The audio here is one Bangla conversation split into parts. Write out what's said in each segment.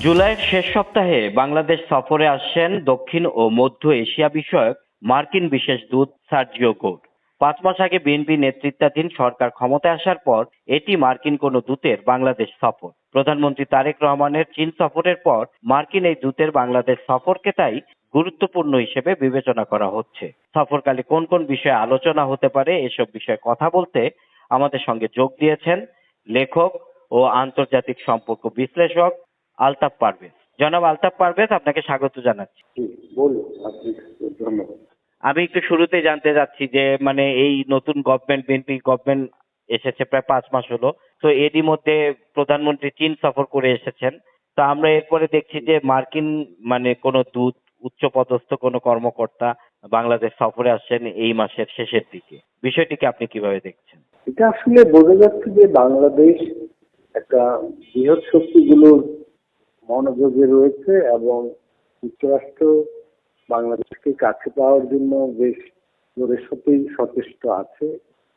জুলাইয়ের শেষ সপ্তাহে বাংলাদেশ সফরে আসছেন দক্ষিণ ও মধ্য এশিয়া বিষয়ক মার্কিন বিশেষ দূত সার্জিও গোর। ৫ মাস আগে বিএনপি নেতৃত্বাধীন সরকার ক্ষমতায় আসার পর এটি মার্কিন কোনো দূতের বাংলাদেশ সফর। প্রধানমন্ত্রী তারেক রহমানের চীন সফরের পর মার্কিন এই দূতের বাংলাদেশ সফরকে তাই গুরুত্বপূর্ণ হিসেবে বিবেচনা করা হচ্ছে। সফরকালে কোন কোন বিষয়ে আলোচনা হতে পারে এসব বিষয়ে কথা বলতে আমাদের সঙ্গে যোগ দিয়েছেন লেখক ও আন্তর্জাতিক সম্পর্ক বিশ্লেষক আলতাফ পারভেজ। জনাব আলতাফ পারভেজ, আপনাকে স্বাগত জানাচ্ছি। জি, বলুন আপনি। ধন্যবাদ। আমি একটু শুরুতেই জানতে চাচ্ছি যে এই নতুন গভর্নমেন্ট, বিএনপি গভর্নমেন্ট এসেছে প্রায় ৫ মাস হলো। তো এরই মধ্যে প্রধানমন্ত্রী চীন সফর করে এসেছেন। তো আমরা এরপরে দেখছি যে মার্কিন কোনো দূত, উচ্চপদস্থ কোনো কর্মকর্তা বাংলাদেশ সফরে আসছেন এই মাসের শেষের দিকে। বিষয়টিকে আপনি কিভাবে দেখছেন? এটা আসলে বোঝা যাচ্ছে যে বাংলাদেশ একটা বৃহৎ শক্তিগুলোর মনোযোগে রয়েছে এবং যুক্তরাষ্ট্র বাংলাদেশকে কাছে পাওয়ার জন্য বেশ জোরের সাথেই সচেষ্ট আছে।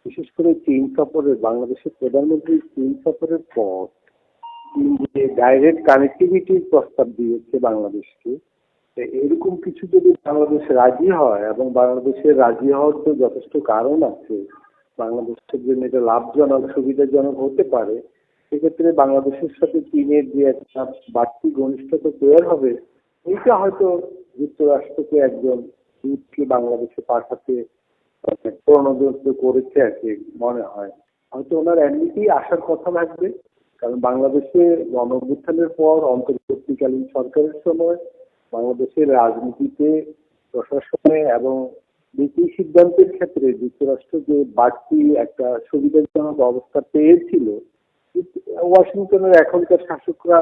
বিশেষ করে চীন সফরের, বাংলাদেশের প্রধানমন্ত্রী চীন সফরের পর চীন যে ডাইরেক্ট কানেক্টিভিটির প্রস্তাব দিয়েছে বাংলাদেশকে, তো এরকম কিছু যদি বাংলাদেশ রাজি হয়, এবং বাংলাদেশের রাজি হওয়ার তো যথেষ্ট কারণ আছে, বাংলাদেশের জন্য এটা লাভজনক, সুবিধাজনক হতে পারে, সেক্ষেত্রে বাংলাদেশের সাথে চীনের যে একটা বাড়তি ঘনিষ্ঠতা তৈরি হবে, এইটা হয়তো যুক্তরাষ্ট্রকে একজন দূতকে বাংলাদেশে পাঠাতে প্রণোদিত করেছে আর কি মনে হয়। হয়তো ওনার এমনিতেই আসার কথা লাগবে, কারণ বাংলাদেশে গণঅভ্যুত্থানের পর অন্তর্বর্তীকালীন সরকারের সময় বাংলাদেশের রাজনীতিতে, প্রশাসনে এবং নীতি সিদ্ধান্তের ক্ষেত্রে যুক্তরাষ্ট্র যে বাড়তি একটা সুবিধাজনক অবস্থা পেয়েছিল, ওয়াশিংটনের এখনকার শাসকরা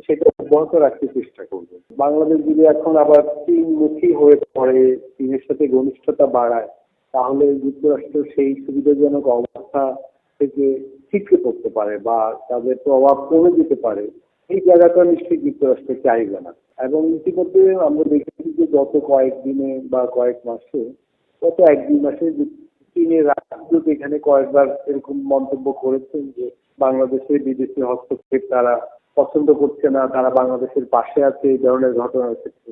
সেটা অব্যাহত রাখতে চেষ্টা করবে। বাংলাদেশ যদি এখন আবার চীনমুখী হয়ে পড়ে, চীনের সাথে ঘনিষ্ঠতা বাড়ায়, তাহলে যুক্তরাষ্ট্র সেই সুবিধাজনক অবস্থা থেকে ছিটকে পড়তে পারে বা তাদের প্রভাব কমে যেতে পারে। এই জায়গাটা নিশ্চয়ই যুক্তরাষ্ট্র চাইবে না। এবং ইতিমধ্যে আমরা দেখেছি যে গত কয়েকদিনে বা কয়েক মাসে, গত ১-২ মাসে চীনের রাষ্ট্রদূত এখানে কয়েকবার এরকম মন্তব্য করেছেন যে বাংলাদেশের বিদেশি হস্তক্ষেপ তারা পছন্দ করছে না, তারা বাংলাদেশের পাশে আছে এই ধরনের ঘটনার ক্ষেত্রে।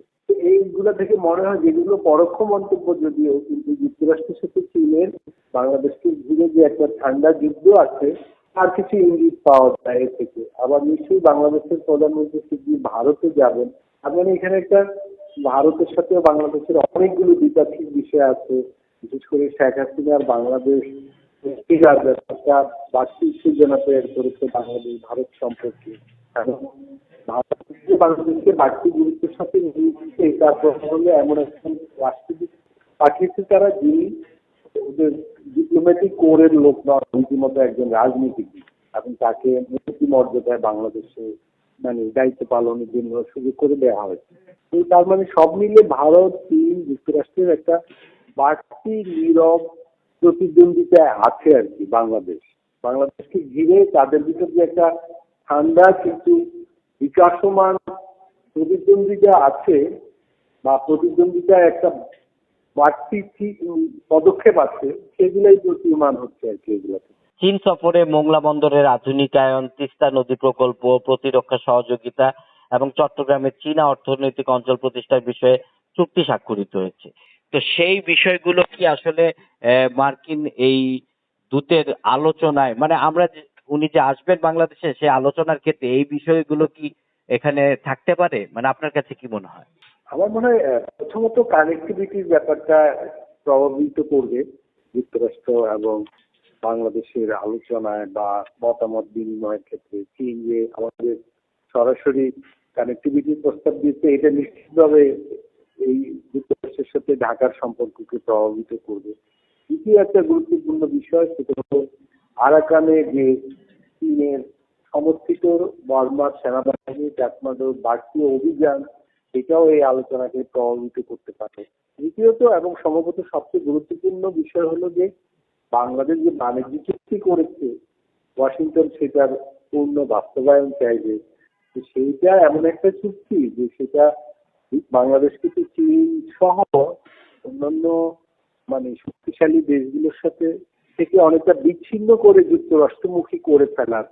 এইগুলা থেকে মনে হয় যেগুলো পরোক্ষ মন্তব্য যদিও, কিন্তু যুক্তরাষ্ট্রের সাথে চীনের বাংলাদেশকে ঘিরে যে একটা ঠান্ডা যুদ্ধ আছে তার কিছু ইঙ্গিত পাওয়া যায় এ থেকে। আবার নিশ্চয়ই বাংলাদেশের প্রধানমন্ত্রী শিগগিরই ভারতে যাবেন। আপনার এখানে একটা ভারতের সাথে বাংলাদেশের অনেকগুলো দ্বিপাক্ষিক বিষয় আছে, বিশেষ করে শেখ হাসিনার বাংলাদেশ একটা বাড়তি উত্তেজনা তৈরি করেছে বাংলাদেশ ভারত সম্পর্কে, এবং ভারত বাংলাদেশকে বাড়তি গুরুত্বের সাথে নিয়েছে। তারপর হলে এমন একজন রাষ্ট্রদূত পাঠিয়েছে তারা, যিনি ওদের ডিপ্লোম্যাটিক কোরের লোক নয়, রীতিমতো একজন রাজনীতিবিদ, এবং তাকে মন্ত্রী মর্যাদায় বাংলাদেশে দায়িত্ব পালনের জন্য সুযোগ করে দেওয়া হয়েছে। তো তার সব মিলে ভারত, চীন, যুক্তরাষ্ট্রের একটা বাড়তি নীরব প্রতিদ্বন্দ্বিতায় আছে আর কি বাংলাদেশকে ঘিরে। তাদের ভিতর যে একটা ঠান্ডা কিন্তু বিকাশমান প্রতিদ্বন্দ্বিতা আছে, বা প্রতিদ্বন্দ্বিতায় একটা বাড়তি পদক্ষেপ আছে, সেগুলাই প্রতীয়মান হচ্ছে আর কি এগুলাতে। চীন সফরে মোংলা বন্দরের আধুনিকায়ন, তিস্তা নদী প্রকল্প, প্রতিরক্ষা সহযোগিতা এবং চট্টগ্রামের চীনা অর্থনৈতিক অঞ্চল প্রতিষ্ঠার বিষয়ে চুক্তি স্বাক্ষরিত হয়েছে। তো সেই বিষয়গুলো কি আসলে মার্কিন এই দূতের আলোচনায়, উনি যে আসবেন বাংলাদেশে, সেই আলোচনার ক্ষেত্রে এই বিষয়গুলো কি এখানে থাকতে পারে? আপনার কাছে কি মনে হয়? আমার মনে হয় প্রথমত কানেক্টিভিটির ব্যাপারটা প্রভাবিত করবে যুক্তরাষ্ট্র এবং বাংলাদেশের আলোচনায় বা মতামত বিনিময়ের ক্ষেত্রে। চীন যে আমাদের সরাসরি কানেক্টিভিটির প্রস্তাব দিচ্ছে, এটা নিশ্চিতভাবে এই যুক্তরাষ্ট্রের সাথে ঢাকার সম্পর্ককে প্রভাবিত করবে। দ্বিতীয় একটা গুরুত্বপূর্ণ বিষয়, সেটা হলো আরাকানে যে চীনের সমর্থিত বার্মার সেনাবাহিনী কাঠমান্ডুর বাড়তি অভিযান, এটাও এই আলোচনাকে প্রভাবিত করতে পারে। তৃতীয়ত এবং সম্ভবত সবচেয়ে গুরুত্বপূর্ণ বিষয় হলো যে বাংলাদেশ যে বাণিজ্য চুক্তি করেছে, ওয়াশিংটন সেটার পূর্ণ বাস্তবায়ন চাইবে। সেইটা এমন একটা চুক্তি যে সেটা বাংলাদেশকে চীন সহ অন্যান্য শক্তিশালী দেশগুলোর সাথে থেকে অনেকটা বিচ্ছিন্ন করে যুক্তরাষ্ট্রমুখী করে ফেলার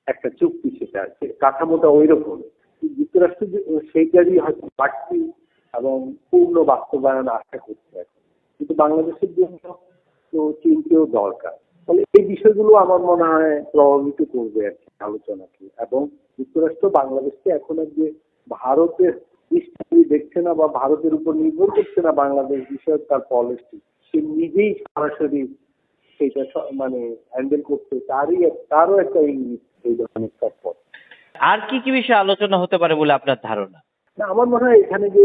একটা চুক্তি। সেটা কাঠামোটা ওই রকম। যুক্তরাষ্ট্র সেইটারই হয়তো বাড়তি এবং পূর্ণ বাস্তবায়ন আশা করছে এখন, কিন্তু বাংলাদেশের জন্য তো চীনকেও দরকার। ফলে এই বিষয়গুলো আমার মনে হয় প্রভাবিত করবে আর কি আলোচনাকে। এবং যুক্তরাষ্ট্র বাংলাদেশকে এখন আর যে ভারতের দৃষ্টি দেখছে না বা ভারতের উপর নির্ভর করছে না বাংলাদেশ বিষয়ক তার পলিসি, সে নিজেই সরাসরি সেইটা মানে হ্যান্ডেল করছে, তারও একটা ইঙ্গিত এই ধরনের তৎপর। আর কি কি বিষয়ে আলোচনা হতে পারে বলে আপনার ধারণা? না, আমার মনে হয় এখানে যে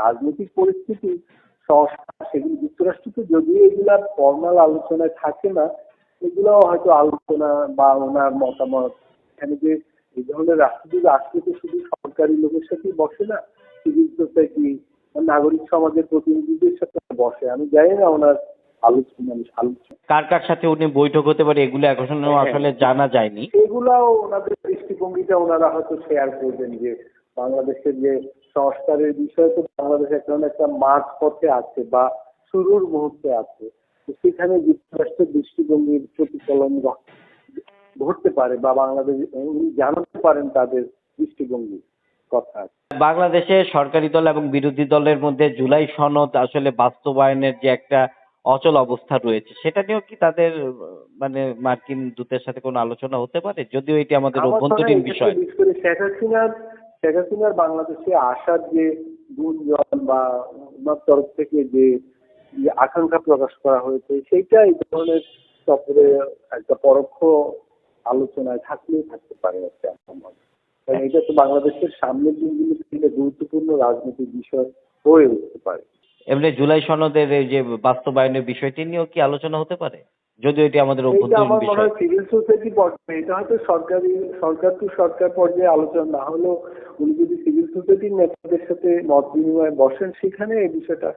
রাজনৈতিক পরিস্থিতি, সংস্কার, সেগুলো যুক্তরাষ্ট্রতে যদিও এগুলা ফর্মাল আলোচনায় থাকে না, এগুলাও হয়তো আলোচনা বা ওনার মতামত। এখানে যে এই ধরনের রাষ্ট্রদূত আসলে তো শুধু সরকারি লোকের সাথেই বসে না, সিভিল সোসাইটি, নাগরিক সমাজের প্রতিনিধিদের সাথে বসে। আমি জানি না ওনার আলোচনা কার কার সাথে উনি বৈঠক হতে পারে এগুলো এখনো আসলে জানা যায়নি। এগুলাও ওনাদের দৃষ্টিভঙ্গিটা ওনারা হয়তো শেয়ার করবেন যে বাংলাদেশের যে সংস্কারের বিষয়ে তো বাংলাদেশ একটা মাঝ পথে আছে বা শুরুর মুহূর্তে আছে, তো সেখানে যুক্তরাষ্ট্রের দৃষ্টিভঙ্গির প্রতিফলন ঘটতে পারে বা বাংলাদেশ উনি জানাতে পারেন তাদের দৃষ্টিভঙ্গির কথা। বাংলাদেশে সরকারি দল এবং বিরোধী দলের মধ্যে জুলাই সনদ আসলে বাস্তবায়নের যে একটা অচল অবস্থা রয়েছে সেটা নিয়েও কি তাদের মানে মার্কিন দূতের সাথে কোনো আলোচনা হতে পারে, যদিও এটি আমাদের আমার মনে হয় অভ্যন্তরীণ এক্ষেত্রে বিষয়। বিশেষ করে শেখ হাসিনার বাংলাদেশে আসার যে গুঞ্জন বা ওনার তরফ থেকে যে আকাঙ্ক্ষা প্রকাশ করা হয়েছে, সেইটা এই ধরনের সফরে একটা পরোক্ষ আলোচনায় থাকলেও থাকতে পারে একটা আমার। কারণ এটা তো বাংলাদেশের সামনের দিনগুলোতে একটা গুরুত্বপূর্ণ রাজনৈতিক বিষয় হয়ে উঠতে পারে। এমনি জুলাই সনদের এই যে বাস্তবায়নের বিষয়টি নিয়েও কি আলোচনা হতে পারে, যদিও এটি আমাদের এইটা অভ্যন্তরীণ আমার মনে বিষয়। হয় সিভিল সোসাইটি পর্যায়ে, এটা হয়তো সরকার টু সরকার পর্যায়ে আলোচনা না হলেও উনি যদি সিভিল সোসাইটির নেতাদের সাথে মত বিনিময়ে বসেন, সেখানে এই বিষয়টা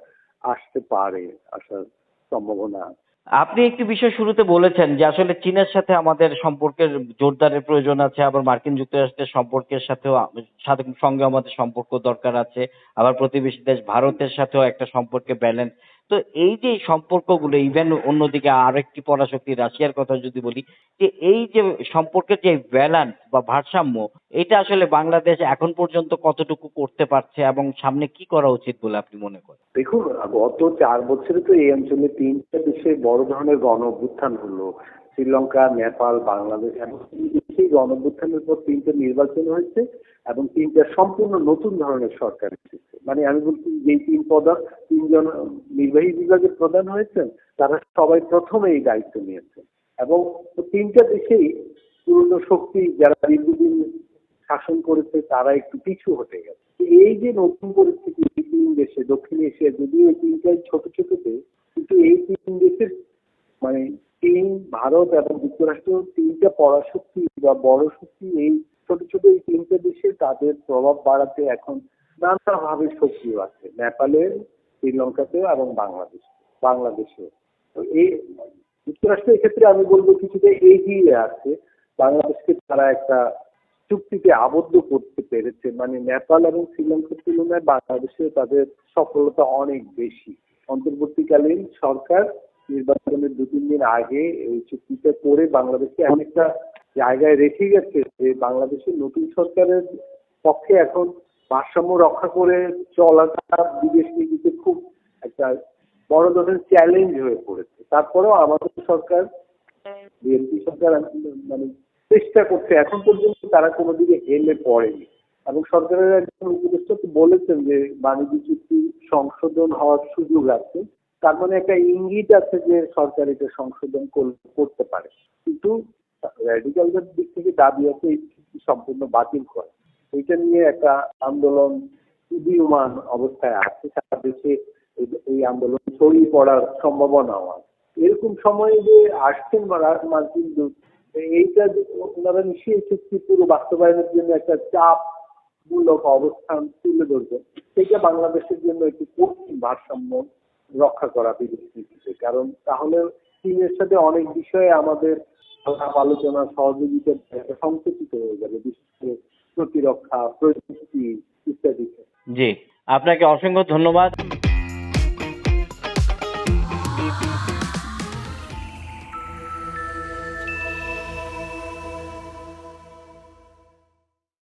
আসতে পারে, আসার সম্ভাবনা আছে। আপনি একটি বিষয় শুরুতে বলেছেন যে আসলে চীনের সাথে আমাদের সম্পর্কের জোরদারের প্রয়োজন আছে, আবার মার্কিন যুক্তরাষ্ট্রের সম্পর্কের সঙ্গে আমাদের সম্পর্ক দরকার আছে, আবার প্রতিবেশী দেশ ভারতের সাথেও একটা সম্পর্কে ব্যালেন্স। তো এই যে সম্পর্কগুলো, ইভেন অন্যদিকে আরেকটি পরাশক্তি রাশিয়ার কথা যদি বলি, যে এই যে সম্পর্কের যে ব্যালেন্স বা ভারসাম্য, এটা আসলে বাংলাদেশ এখন পর্যন্ত কতটুকু করতে পারছে এবং সামনে কি করা উচিত বলে আপনি মনে করেন? দেখুন, গত 4 বছরে তো এই অঞ্চলে 3টা দেশে বড় ধরনের গণ অভ্যুত্থান হলো। শ্রীলঙ্কা, নেপাল, বাংলাদেশ, এবং সেই গণ অভ্যুত্থানের পর 3টা নির্বাচন হয়েছে এবং 3টা সম্পূর্ণ নতুন ধরনের সরকার এসেছে। মানে আমি বলছি যে 3জন নির্বাহী বিভাগের প্রধান হয়েছেন, তারা সবাই প্রথমে এই দায়িত্ব নিয়েছেন এবং 3টা দেশেই পুরনো শক্তি যারা দীর্ঘদিন শাসন করেছে তারা একটু পিছু হটে গেছে। এই যে নতুন পরিস্থিতি এই 3 দেশে, দক্ষিণ এশিয়া যদিও এই 3টাই ছোট ছোট দেশ, কিন্তু এই 3 দেশের মানে চীন, ভারত এবং যুক্তরাষ্ট্র 3টা পরাশক্তি বা বড় শক্তি, এই ছোট ছোট এই 3টে দেশে তাদের প্রভাব বাড়াতে এখন নানাভাবে সক্রিয় আছে, নেপালে, শ্রীলঙ্কাতেও এবং বাংলাদেশেও। তো এই যুক্তরাষ্ট্র এক্ষেত্রে আমি বলবো কিছুটা এগিয়ে আছে। বাংলাদেশকে তারা একটা চুক্তিতে আবদ্ধ করতে পেরেছে। মানে নেপাল এবং শ্রীলঙ্কার তুলনায় বাংলাদেশে তাদের সফলতা অনেক বেশি। অন্তর্বর্তীকালীন সরকার নির্বাচনের 2-3 দিন আগে এই চুক্তিটা করে বাংলাদেশকে এমন একটা জায়গায় রেখে গেছে যে বাংলাদেশের নতুন সরকারের পক্ষে এখন ভারসাম্য রক্ষা করে চলাটা বিদেশ নীতিতে খুব একটা বড় ধরনের চ্যালেঞ্জ হয়ে পড়েছে। তারপরেও আমাদের সরকার, বিএনপি সরকার মানে চেষ্টা করছে, এখন পর্যন্ত তারা কোনো দিকে হেলে পড়েনি। এবং সরকারের একজন উপদেষ্টা তো বলেছেন যে বাণিজ্য চুক্তি সংশোধন হওয়ার সুযোগ আছে। তার মানে একটা ইঙ্গিত আছে যে সরকার এটা সংশোধন করতে পারে, কিন্তু র্যাডিক্যালদের দিক থেকে দাবি আছে এই চুক্তি সম্পূর্ণ বাতিল করে। এটা নিয়ে একটা আন্দোলন উদীয়মান অবস্থায় আছে, সারা দেশে এই আন্দোলন ছড়িয়ে পড়ার সম্ভাবনাও আছে। এরকম সময়ে যে আসছেন মার্কিন দূত, এইটা ওনারা নিশ্চয়ই চুক্তি পুরো বাস্তবায়নের জন্য একটা চাপমূলক অবস্থান তুলে ধরবেন। সেটা বাংলাদেশের জন্য একটি কঠিন ভারসাম্য রক্ষা করা বিদেশ নীতিতে। কারণ তাহলে চীনের সাথে অনেক বিষয়ে আমাদের আলোচনা সহযোগিতা সংকুচিত হয়ে যাবে, বিশেষ করে প্রতিরক্ষা, প্রযুক্তি ইত্যাদি। জি, আপনাকে অসংখ্য ধন্যবাদ।